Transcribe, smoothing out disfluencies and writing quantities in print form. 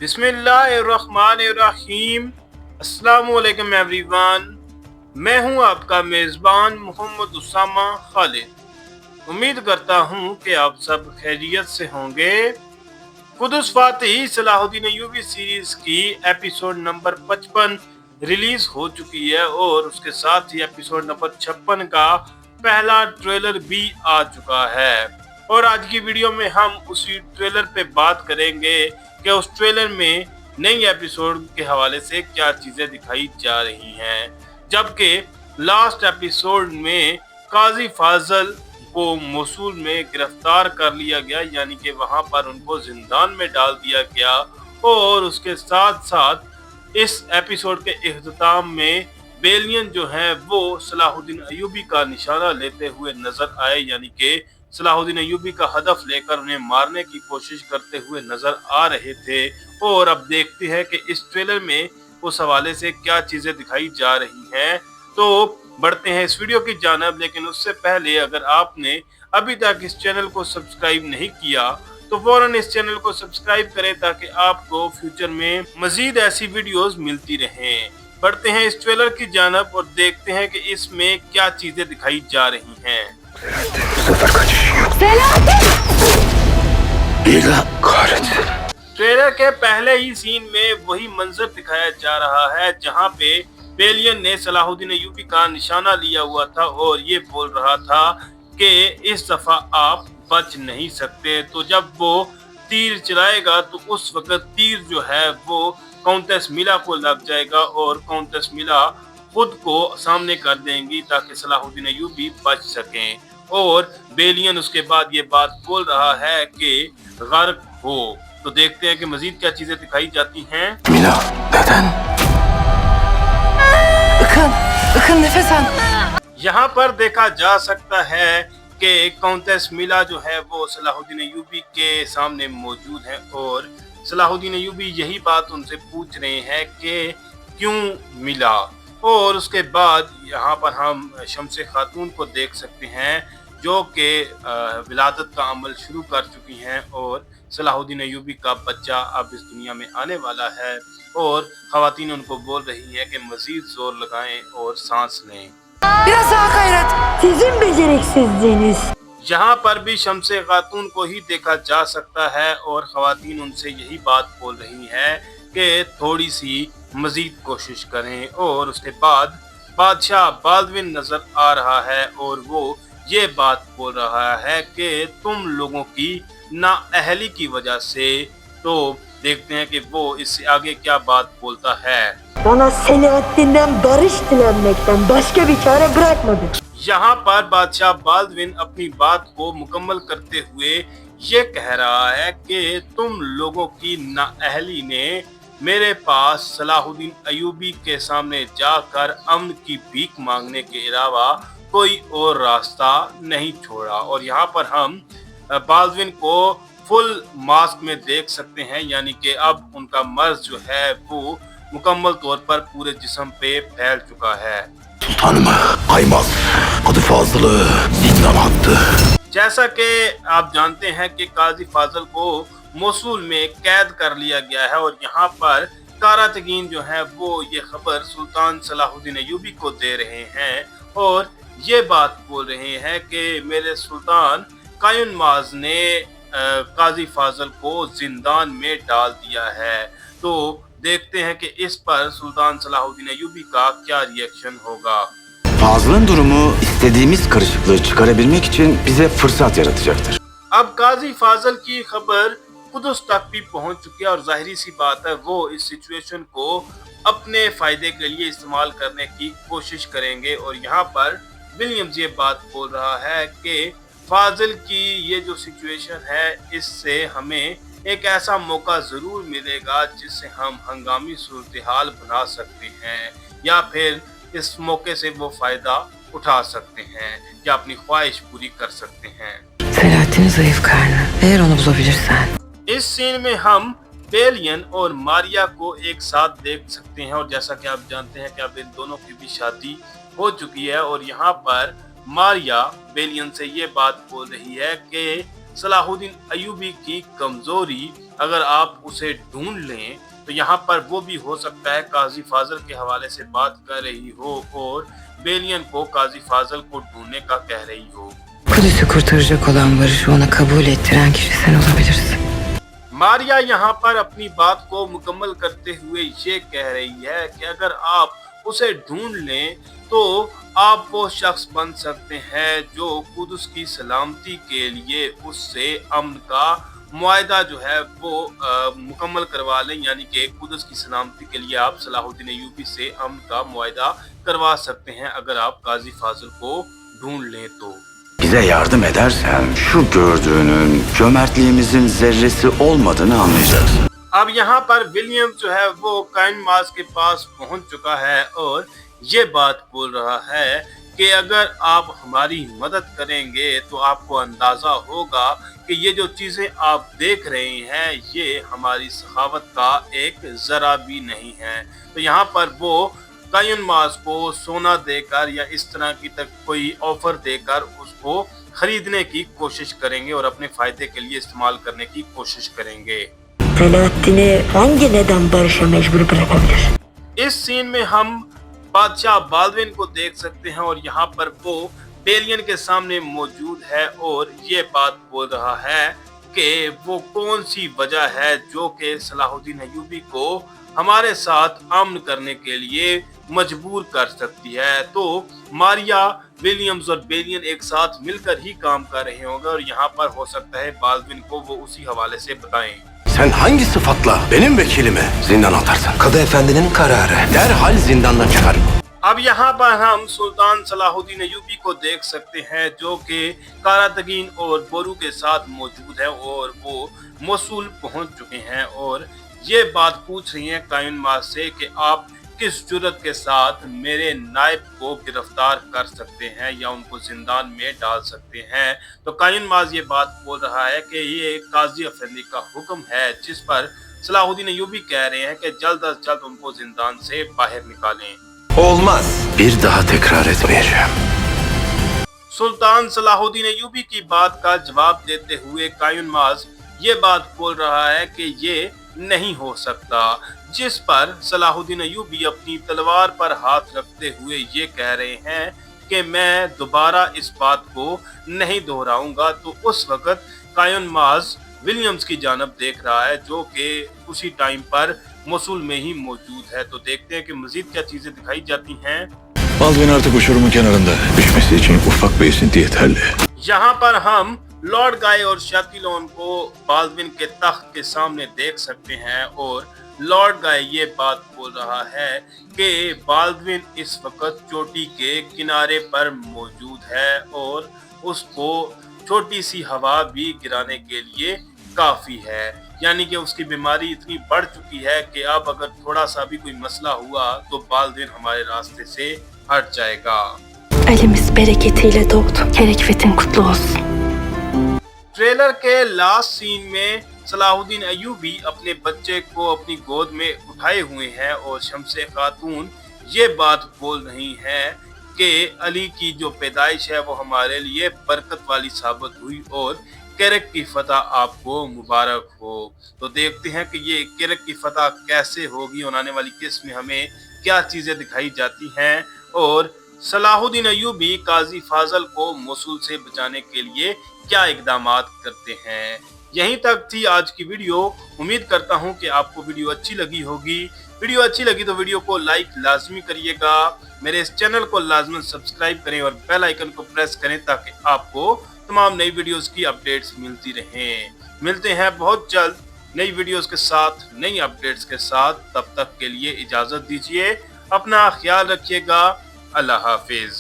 बिस्मिल्लाहिर्रहमानिर्रहीम। अस्सलामुअलैकुम एवरीवन। मैं हूं आपका मेज़बान मोहम्मद उसामा खालिद। उम्मीद करता हूं कि आप सब खैरियत से होंगे। कुदस फातिह सलाहुद्दीन अय्यूबी सीरीज की एपिसोड नंबर 55 रिलीज हो चुकी है और उसके साथ ही एपिसोड नंबर 56 का पहला ट्रेलर भी आ चुका है। और आज की वीडियो में हम उसी ट्रेलर पे बात करेंगे कि उस ट्रेलर में नई एपिसोड के हवाले से क्या चीजें दिखाई जा रही हैं। जबकि लास्ट एपिसोड में काजी फाजल को मोसूल में गिरफ्तार कर लिया गया, यानी कि वहां पर उनको जिंदान में डाल दिया गया। और उसके साथ साथ इस एपिसोड के इख्तिताम में बेलियन जो है वो सलाहुद्दीन अय्यूबी का निशाना लेते हुए नजर आए, यानी कि सलाहुद्दीन अय्यूबी का हदफ लेकर उन्हें मारने की कोशिश करते हुए नजर आ रहे थे। और अब देखते हैं कि इस ट्रेलर में उस हवाले से क्या चीजें दिखाई जा रही हैं। तो बढ़ते हैं इस वीडियो की जानिब, लेकिन उससे पहले अगर आपने अभी तक इस चैनल को सब्सक्राइब नहीं किया तो फौरन इस चैनल को सब्सक्राइब करें ताकि आपको फ्यूचर में मजीद ऐसी वीडियोस मिलती रहें। बढ़ते हैं इस ट्रेलर की जानिब और देखते हैं कि इसमें क्या चीजें दिखाई जा रही हैं। ट्रेलर के पहले ही सीन में वही मंजर दिखाया जा रहा है जहां पे बेलियन ने सलाहुद्दीन अय्यूबी का निशाना लिया हुआ था और ये बोल रहा था कि इस दफा आप बच नहीं सकते। तो जब वो तीर चलाएगा तो उस वक्त तीर जो है वो काउंटेस मिला को लग जाएगा और काउंटेस मिला खुद को सामने कर देंगी ताकि सलाहुद्दीन अय्यूबी बच सकें। और बेलियन उसके बाद ये बात बोल रहा है कि गर्क हो। तो देखते हैं कि मजीद क्या चीजें दिखाई जाती हैं। मिला, नफस आल। यहाँ पर देखा जा सकता है कि काउंटेस मिला जो है वो सलाहुद्दीन अय्यूबी के सामने मौजूद है और सलाहुद्दीन अय्यूबी यही बात उनसे पूछ रहे हैं कि क्यों मिला। और उसके बाद यहाँ पर हम शम्से खातून को देख सकते हैं जो कि विलादत का अमल शुरू कर चुकी हैं और सलाहुद्दीन अय्यूबी का बच्चा अब इस दुनिया में आने वाला है। और खवातीन उनको बोल रही हैं कि मजीद जोर लगाएं और सांस लें। यहाँ पर भी शम्से खातून को ही देखा जा सकता है और खवातीन उनसे यही बात बोल रही हैं कि थोड़ी सी मजीद कोशिश करें। और उसके बाद बादशाह बाल्दविन नजर आ रहा है और वो ये बात बोल रहा है कि तुम लोगों की नाअहली की वजह से। तो देखते हैं कि वो इससे आगे क्या बात बोलता है। यहाँ पर बादशाह बाल्दविन अपनी बात को मुकम्मल करते हुए ये कह रहा है कि तुम लोगों की नाअहली ने मेरे पास सलाहुद्दीन अय्यूबी के सामने जाकर अमन की भीख मांगने के अलावा कोई और रास्ता नहीं छोड़ा। और यहाँ पर हम बाल्दविन को फुल मास्क में देख सकते हैं, यानी कि अब उनका मर्ज जो है वो मुकम्मल तौर पर पूरे जिस्म पे फैल चुका है। जैसा कि आप जानते हैं कि काजी फाजल को मोसूल में कैद कर लिया गया है और यहाँ पर कारातगीन जो है वो ये खबर सुल्तान सलाहुद्दीन अय्यूबी को दे रहे हैं और ये बात बोल रहे हैं कि मेरे सुल्तान कायुनमाज ने काजी फाजल को जिंदान में डाल दिया है। तो देखते हैं कि इस पर सुल्तान सलाहुद्दीन अय्यूबी का क्या रिएक्शन होगा। Fazıl'ın durumu istediğimiz karışıklığı çıkarabilmek için bize fırsat yaratacaktır. अब काजी फाजल की खबर कुदस तक भी पहुंच चुकी है और जाहिर सी बात है वो इस सिचुएशन को अपने फायदे के लिए इस्तेमाल करने की कोशिश करेंगे। और यहाँ पर विलियम्स ये बात बोल रहा है कि फाजिल की ये जो सिचुएशन है इससे हमें एक ऐसा मौका जरूर मिलेगा जिससे हम हंगामी सूरत हाल बना सकते हैं या फिर इस मौके से वो फायदा उठा सकते हैं या अपनी ख्वाहिश पूरी कर सकते हैं। इस सीन में हम बेलियन और मारिया को एक साथ देख सकते हैं और जैसा कि आप जानते हैं कि अब इन दोनों की भी शादी हो चुकी है। और यहाँ पर मारिया बेलियन से ये बात बोल रही है कि सलाहुद्दीन अय्यूबी की कमजोरी अगर आप उसे ढूंढ लें तो यहाँ पर वो भी हो सकता है काजी फाजल के हवाले से बात कर रही हो और बेलियन को काजी फाजल को ढूंढने का कह रही हो। Kudüs'ü kurtaracak olan barışı ona kabul ettiren kişi sen olabilirsin. Maria यहाँ पर अपनी बात को मुकम्मल करते हुए ये कह रही है कि अगर आप उसे ढूंढ लें तो आप वो शख्स बन सकते हैं जो कुदस की सलामती के लिए उससे अमन का मुआहदा जो है वो मुकम्मल करवा लें, यानी कि कुदस की सलामती के लिए आप सलाहुद्दीन अय्यूबी से अमन का मुआहदा करवा सकते हैं अगर आप काजी फाजिल को ढूंढ लें तो। Bize yardım edersen şu gördüğünün cömertliğimizin zerresi olmadığını anlayacaksın. अब यहाँ पर विलियम जो है वो काइन मास के पास पहुंच चुका है और ये बात बोल रहा है कि अगर आप हमारी मदद करेंगे तो आपको अंदाजा होगा कि ये जो चीजें आप देख रहे हैं ये हमारी सखावत का एक जरा भी नहीं है। तो यहाँ पर वो काइन मास को सोना देकर या इस तरह की तक कोई ऑफर देकर उसको खरीदने की कोशिश करेंगे और अपने फायदे के लिए इस्तेमाल करने की कोशिश करेंगे। Selahattin'i hangi neden barışa mecbur bırakabilir? इस सीन में हम बादशाह बाल्डविन को देख सकते हैं और यहाँ पर वो बेलियन के सामने मौजूद है और ये बात बोल रहा है कि वो कौन सी वजह है जो कि सलाहुद्दीन अय्यूबी को हमारे साथ अमन करने के लिए मजबूर कर सकती है। तो मारिया, विलियम्स और बेलियन एक साथ मिलकर ही काम कर रहे होंगे और यहाँ पर हो सकता है बाल्डविन को वो उसी हवाले से बताएं। Sen hangi sıfatla benim vekilimi zindana atarsın? Kadı efendinin kararı. Derhal zindandan çıkarın. अब यहाँ पर हम सुल्तान सलाहुद्दीन अय्यूबी को देख सकते हैं जो कि कारातगीन और बोरू के साथ मौजूद है और वो मोसूल पहुंच चुके हैं और ये बात पूछ रही हैं काइन मास से कि आप किस जुर्रत के साथ मेरे नायब को गिरफ्तार कर सकते हैं या उनको जिंदान में डाल सकते हैं। तो काइन मास ये बात बोल रहा है कि ये काजी अफेंदी का हुक्म है जिस पर सलाहुद्दीन अय्यूबी कह रहे हैं कि जल्द अज जल्द उनको जिंदान से बाहर निकालें। Olmaz. Bir daha tekrar etmeyeceğim. सुल्तान सलाहुद्दीन अय्यूबी की बात का जवाब देते हुए काइन मास ये बात बोल रहा है कि ये नहीं हो सकता, जिस पर सलाहुद्दीन अय्यूबी अपनी तलवार पर हाथ रखते हुए ये कह रहे हैं कि मैं दोबारा इस बात को नहीं दोहराऊंगा। तो उस वक्त काइन मास विलियम्स की जानब देख रहा है जो कि उसी टाइम पर मोसूल में ही मौजूद है। तो देखते हैं कि मजीद क्या चीजें दिखाई जाती हैं। Baldwin artık uçurumun kenarında. Düşmesi için ufak bir esinti yeterli. यहाँ पर हम लॉर्ड गाय और शाकिलोन को बाल्डविन के तख्त के सामने देख सकते हैं और लॉर्ड गाय ये बात बोल रहा है कि बाल्डविन इस वक्त चोटी के किनारे पर मौजूद है और उसको छोटी सी हवा भी गिराने के लिए काफी है, यानी कि उसकी बीमारी इतनी बढ़ चुकी है कि अब अगर थोड़ा सा भी कोई मसला हुआ तो बाल्डविन हमारे रास्ते से हट जाएगा। Elimiz bereketiyle doğdu. Kerekvetin kutlu olsun. Trailer के लास्ट सीन में सलाहुद्दीन अय्यूबी अपने बच्चे को अपनी गोद में उठाए हुए हैं और शमसे खातून ये बात बोल रही हैं कि अली की जो पैदाइश है वो हमारे लिए बरकत वाली साबित हुई और केरक की फतह आपको मुबारक हो। तो देखते हैं कि ये केरक की फतह कैसे होगी और आने वाली किस्त में हमें क्या चीजें दिखाई जाती हैं और सलाहुद्दीन अय्यूबी काजी फाजल को मोसूल से बचाने के लिए क्या इकदामात करते हैं। यहीं तक थी आज की वीडियो। उम्मीद करता हूं कि आपको वीडियो अच्छी लगी होगी। वीडियो अच्छी लगी तो वीडियो को लाइक लाजमी करिएगा, मेरे इस चैनल को लाजमी सब्सक्राइब करें और बेल आइकन को प्रेस करें ताकि आपको तमाम नई वीडियोस की अपडेट्स मिलती रहें। मिलते हैं बहुत जल्द नई वीडियोस के साथ, नई अपडेट्स के साथ। तब तक के लिए इजाजत दीजिए, अपना ख्याल रखिएगा। अल्लाह हाफिज।